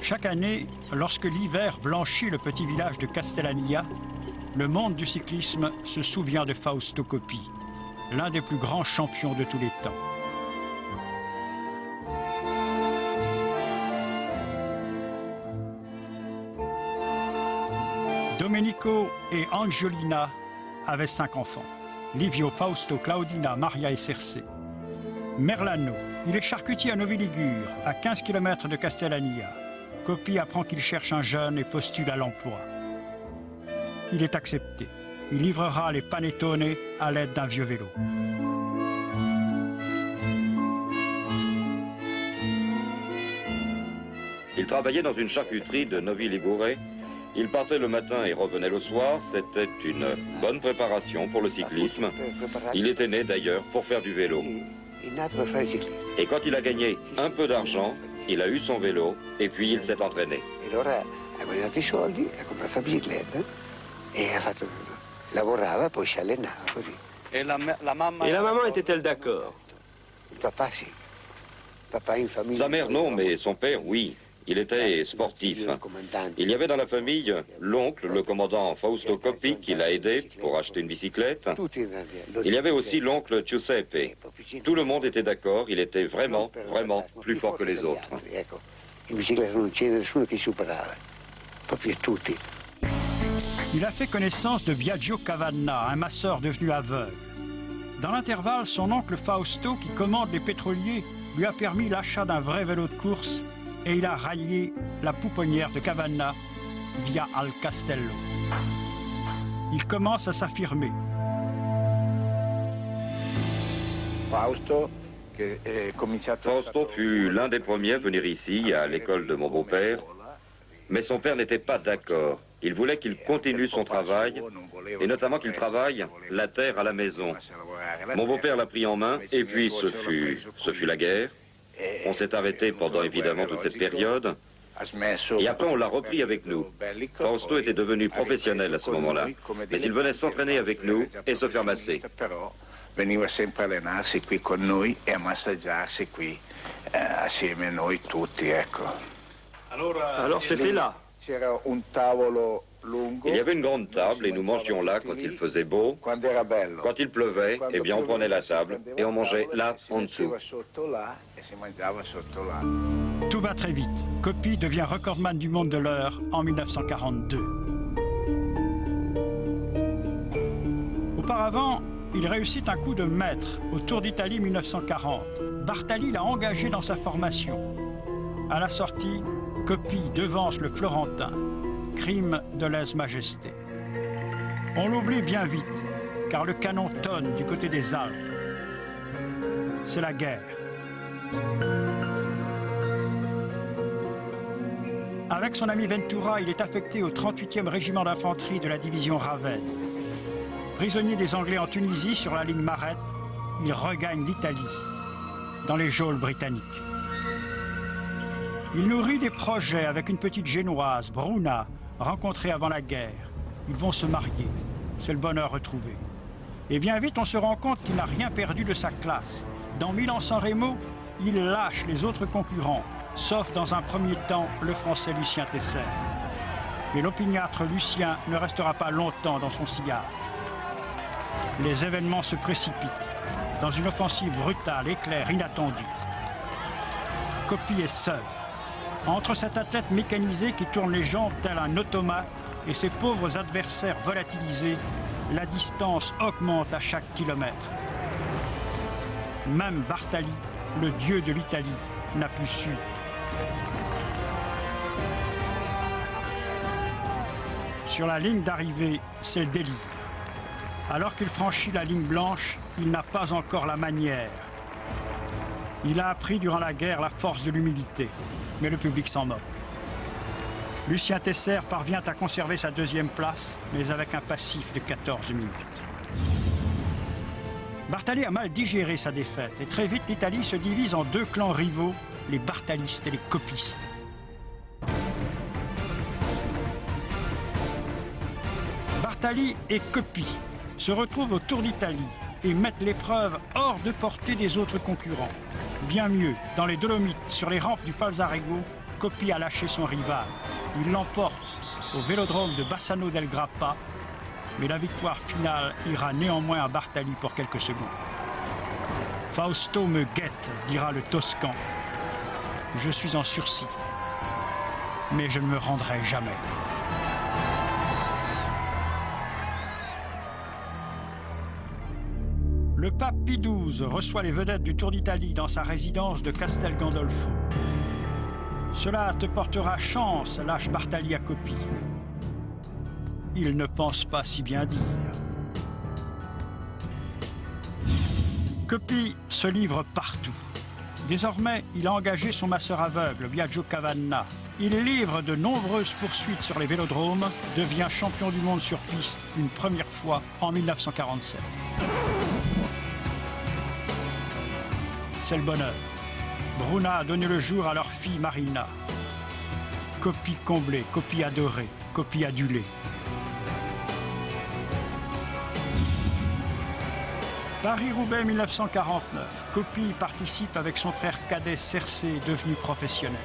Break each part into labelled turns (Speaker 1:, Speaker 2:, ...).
Speaker 1: Chaque année, lorsque l'hiver blanchit le petit village de Castellania, le monde du cyclisme se souvient de Fausto Coppi, l'un des plus grands champions de tous les temps. Domenico et Angiolina avaient 5 enfants. Livio, Fausto, Claudina, Maria et Circe. Merlano, il est charcutier à Novi Ligure, à 15 km de Castellania. Coppi apprend qu'il cherche un jeune et postule à l'emploi. Il est accepté. Il livrera les panettone à l'aide d'un vieux vélo.
Speaker 2: Il travaillait dans une charcuterie de Novi Ligure. Il partait le matin et revenait le soir. C'était une bonne préparation pour le cyclisme. Il était né d'ailleurs pour faire du vélo. Et quand il a gagné un peu d'argent, il a eu son vélo et puis il s'est entraîné.
Speaker 3: Et la maman était-elle d'accord?
Speaker 2: Sa mère non, mais son père oui. Il était sportif. Il y avait dans la famille l'oncle, le commandant Fausto Coppi, qui l'a aidé pour acheter une bicyclette. Il y avait aussi l'oncle Giuseppe. Tout le monde était d'accord, il était vraiment plus fort que les autres.
Speaker 1: Il a fait connaissance de Biagio Cavanna, un masseur devenu aveugle. Dans l'intervalle, son oncle Fausto, qui commande les pétroliers, lui a permis l'achat d'un vrai vélo de course et il a rallié la pouponnière de Cavanna via Al Castello. Il commence à s'affirmer.
Speaker 2: Fausto fut l'un des premiers à venir ici, à l'école de mon beau-père, mais son père n'était pas d'accord. Il voulait qu'il continue son travail, et notamment qu'il travaille la terre à la maison. Mon beau-père l'a pris en main, et puis ce fut la guerre. On s'est arrêté pendant évidemment toute cette période, et après on l'a repris avec nous. Fausto était devenu professionnel à ce moment-là, mais il venait s'entraîner avec nous et se faire masser.
Speaker 4: Veniva sempre a allenarsi qui con noi e a massaggiarsi qui assieme a noi tutti, ecco.
Speaker 3: Alors c'était là.
Speaker 2: Il y avait une grande table et nous mangions là quand il faisait beau. Quand il pleuvait, eh bien on prenait la table et on mangeait là en dessous.
Speaker 1: Tout va très vite. Coppi devient recordman du monde de l'heure en 1942. Auparavant, il réussit un coup de maître au Tour d'Italie 1940. Bartali l'a engagé dans sa formation. À la sortie, Coppi devance le Florentin, crime de lèse-majesté. On l'oublie bien vite, car le canon tonne du côté des Alpes. C'est la guerre. Avec son ami Ventura, il est affecté au 38e régiment d'infanterie de la division Ravenne. Prisonnier des Anglais en Tunisie sur la ligne Marette, il regagne l'Italie, dans les geôles britanniques. Il nourrit des projets avec une petite génoise, Bruna, rencontrée avant la guerre. Ils vont se marier. C'est le bonheur retrouvé. Et bien vite, on se rend compte qu'il n'a rien perdu de sa classe. Dans Milan-San Remo, il lâche les autres concurrents, sauf dans un premier temps le Français Lucien Tesser. Mais l'opiniâtre Lucien ne restera pas longtemps dans son sillage. Les événements se précipitent dans une offensive brutale, éclair, inattendue. Coppi est seul. Entre cet athlète mécanisé qui tourne les jambes tel un automate et ses pauvres adversaires volatilisés, la distance augmente à chaque kilomètre. Même Bartali, le dieu de l'Italie, n'a pu suivre. Sur la ligne d'arrivée, c'est le délire. Alors qu'il franchit la ligne blanche, il n'a pas encore la manière. Il a appris durant la guerre la force de l'humilité, mais le public s'en moque. Lucien Tesser parvient à conserver sa deuxième place, mais avec un passif de 14 minutes. Bartali a mal digéré sa défaite, et très vite l'Italie se divise en 2 clans rivaux, les bartalistes et les coppistes. Bartali et Coppi se retrouvent au Tour d'Italie et mettent l'épreuve hors de portée des autres concurrents. Bien mieux, dans les Dolomites, sur les rampes du Falzarego, Coppi a lâché son rival. Il l'emporte au vélodrome de Bassano del Grappa, mais la victoire finale ira néanmoins à Bartali pour quelques secondes. Fausto me guette, dira le Toscan. Je suis en sursis, mais je ne me rendrai jamais. Le pape Pie XII reçoit les vedettes du Tour d'Italie dans sa résidence de Castel Gandolfo. Cela te portera chance, lâche Bartali à Coppi. Il ne pense pas si bien dire. Coppi se livre partout. Désormais, il a engagé son masseur aveugle, Biagio Cavanna. Il livre de nombreuses poursuites sur les vélodromes, devient champion du monde sur piste une première fois en 1947. C'est le bonheur. Bruna a donné le jour à leur fille Marina. Coppi comblé, Coppi adoré, Coppi adulé. Paris-Roubaix 1949. Coppi participe avec son frère cadet Cercé, devenu professionnel.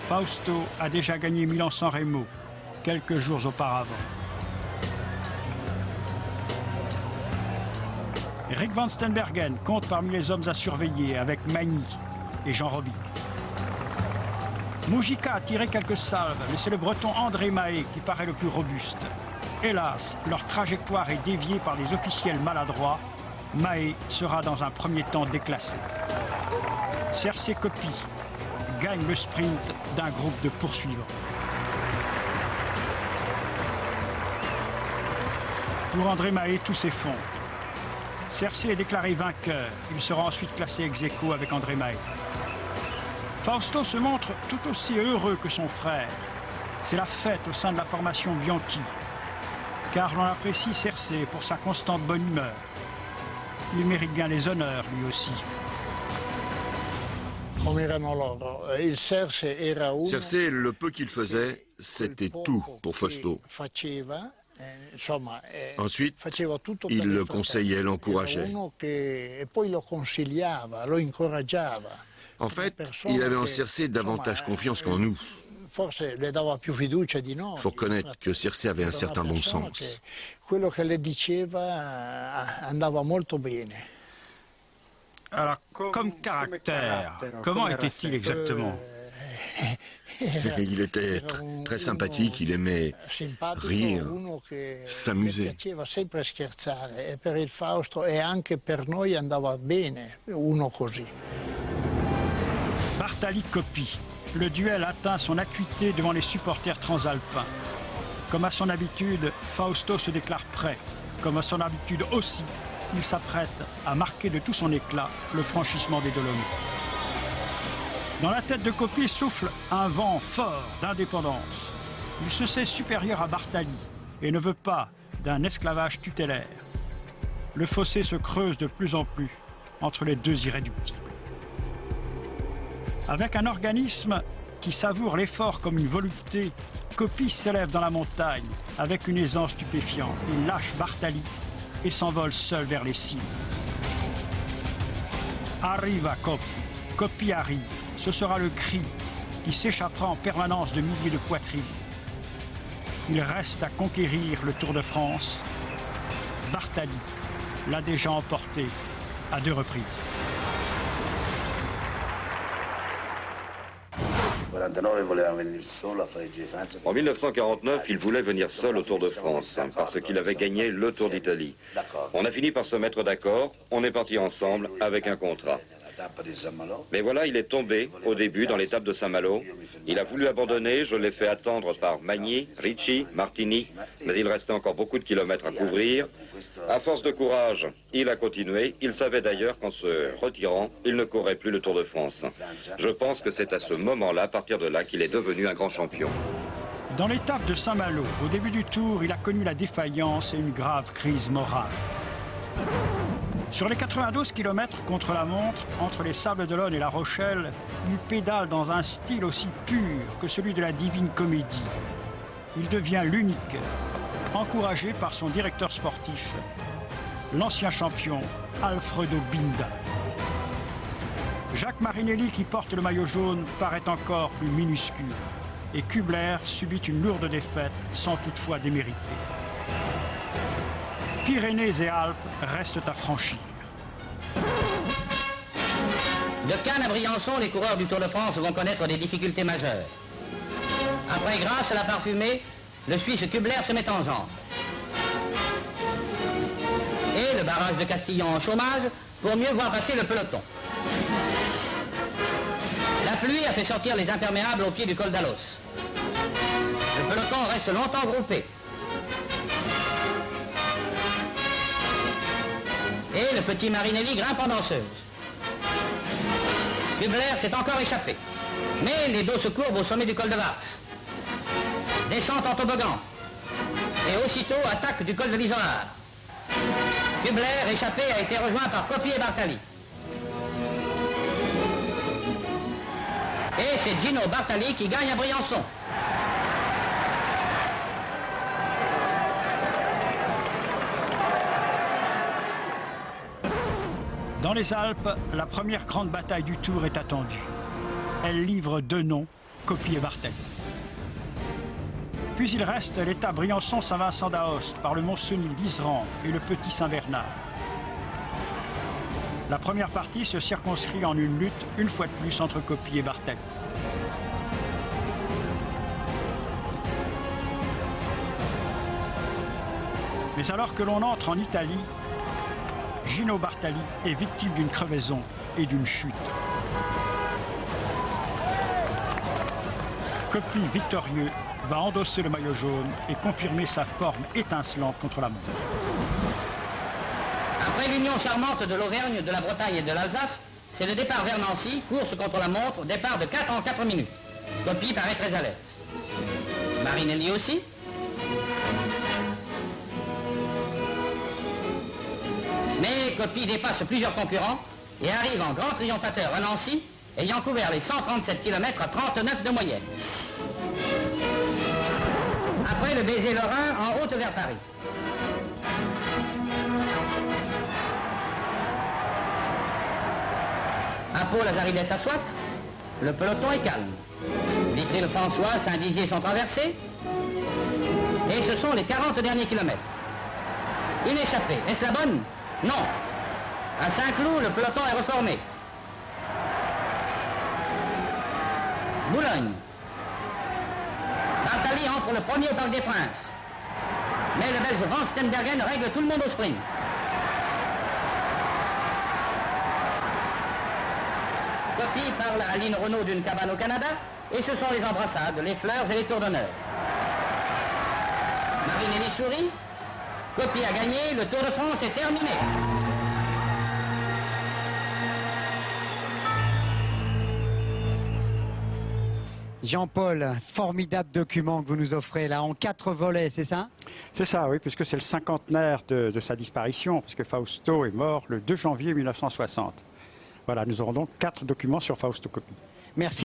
Speaker 1: Fausto a déjà gagné Milan-San Remo quelques jours auparavant. Eric van Steenbergen compte parmi les hommes à surveiller avec Magny et Jean Robic. Mujica a tiré quelques salves, mais c'est le breton André Mahé qui paraît le plus robuste. Hélas, leur trajectoire est déviée par des officiels maladroits. Mahé sera dans un premier temps déclassé. Cercé Coppi gagne le sprint d'un groupe de poursuivants. Pour André Mahé, tout s'effondre. Cercé est déclaré vainqueur. Il sera ensuite classé ex aequo avec André Mahé. Fausto se montre tout aussi heureux que son frère. C'est la fête au sein de la formation Bianchi, car l'on apprécie Cercé pour sa constante bonne humeur. Il mérite bien les honneurs, lui aussi.
Speaker 5: Cercé, le peu qu'il faisait, c'était tout pour Fausto. Ensuite, il le conseillait, l'encourageait. En fait, il avait en Cercé davantage confiance qu'en nous. Il faut reconnaître que Cercé avait un certain bon sens.
Speaker 1: Alors, comme caractère, comment était-il exactement?
Speaker 5: Il était très sympathique, il aimait rire, s'amuser.
Speaker 1: Bartali Coppi. Le duel atteint son acuité devant les supporters transalpins. Comme à son habitude, Fausto se déclare prêt. Comme à son habitude aussi, il s'apprête à marquer de tout son éclat le franchissement des Dolomites. Dans la tête de Coppi souffle un vent fort d'indépendance. Il se sait supérieur à Bartali et ne veut pas d'un esclavage tutélaire. Le fossé se creuse de plus en plus entre les deux irréductibles. Avec un organisme qui savoure l'effort comme une volupté, Coppi s'élève dans la montagne avec une aisance stupéfiante. Il lâche Bartali et s'envole seul vers les cimes. Arriva Coppi. Coppi arrive. Ce sera le cri qui s'échappera en permanence de milliers de poitrines. Il reste à conquérir le Tour de France. Bartali l'a déjà emporté à 2 reprises.
Speaker 2: En 1949, il voulait venir seul au Tour de France, parce qu'il avait gagné le Tour d'Italie. On a fini par se mettre d'accord, on est partis ensemble avec un contrat. Mais voilà, il est tombé au début dans l'étape de Saint-Malo. Il a voulu abandonner, je l'ai fait attendre par Magny, Ricci, Martini, mais il restait encore beaucoup de kilomètres à couvrir. À force de courage, il a continué. Il savait d'ailleurs qu'en se retirant, il ne courrait plus le Tour de France. Je pense que c'est à ce moment-là, à partir de là, qu'il est devenu un grand champion.
Speaker 1: Dans l'étape de Saint-Malo, au début du Tour, il a connu la défaillance et une grave crise morale. Sur les 92 km contre la montre, entre les Sables-d'Olonne et La Rochelle, il pédale dans un style aussi pur que celui de la Divine Comédie. Il devient l'unique, encouragé par son directeur sportif, l'ancien champion Alfredo Binda. Jacques Marinelli, qui porte le maillot jaune, paraît encore plus minuscule. Et Kubler subit une lourde défaite, sans toutefois démériter. Pyrénées et Alpes restent à franchir.
Speaker 6: De Cannes à Briançon, les coureurs du Tour de France vont connaître des difficultés majeures. Après Grasse, la parfumée, le Suisse Kubler se met en jambe. Et le barrage de Castillon en chômage pour mieux voir passer le peloton. La pluie a fait sortir les imperméables au pied du col d'Alos. Le peloton reste longtemps groupé. Et le petit Marinelli grimpe en danseuse. Kubler s'est encore échappé. Mais les dos se courbent au sommet du col de Vars. Descente en toboggan. Et aussitôt attaque du col de l'Isoard. Kubler, échappé, a été rejoint par Coppi et Bartali. Et c'est Gino Bartali qui gagne à Briançon.
Speaker 1: Dans les Alpes, la première grande bataille du Tour est attendue. Elle livre deux noms, Coppi et Bartali. Puis il reste l'état Briançon-Saint-Vincent d'Aoste, par le Mont-Cenis, l'Iseran et le Petit Saint-Bernard. La première partie se circonscrit en une lutte, une fois de plus, entre Coppi et Bartali. Mais alors que l'on entre en Italie, Gino Bartali est victime d'une crevaison et d'une chute. Coppi, victorieux, va endosser le maillot jaune et confirmer sa forme étincelante contre la montre.
Speaker 6: Après l'union charmante de l'Auvergne, de la Bretagne et de l'Alsace, c'est le départ vers Nancy, course contre la montre, départ de 4 en 4 minutes. Coppi paraît très à l'aise. Marinelli aussi. Mais Coppi dépasse plusieurs concurrents et arrive en grand triomphateur à Nancy, ayant couvert les 137 km à 39 de moyenne. Après le baiser lorrain en route vers Paris. À Pau, Lazaridès a soif, le peloton est calme. Vitry-le-François, Saint-Dizier sont traversés. Et ce sont les 40 derniers kilomètres. Une échappée, est-ce la bonne? Non. À Saint-Cloud, le peloton est reformé. Boulogne. Bartali entre le premier au Parc des Princes. Mais le Belge Van Stenbergen règle tout le monde au sprint. Coppi parle à Lynn Renault d'une cabane au Canada, et ce sont les embrassades, les fleurs et les tours d'honneur. Marinelli sourit. Coppi a gagné, le Tour de France est terminé.
Speaker 7: Jean-Paul, formidable document que vous nous offrez là, en 4 volets, c'est ça?
Speaker 1: C'est ça, oui, puisque c'est le cinquantenaire de sa disparition, puisque Fausto est mort le 2 janvier 1960. Voilà, nous aurons donc 4 documents sur Fausto Coppi.
Speaker 7: Merci.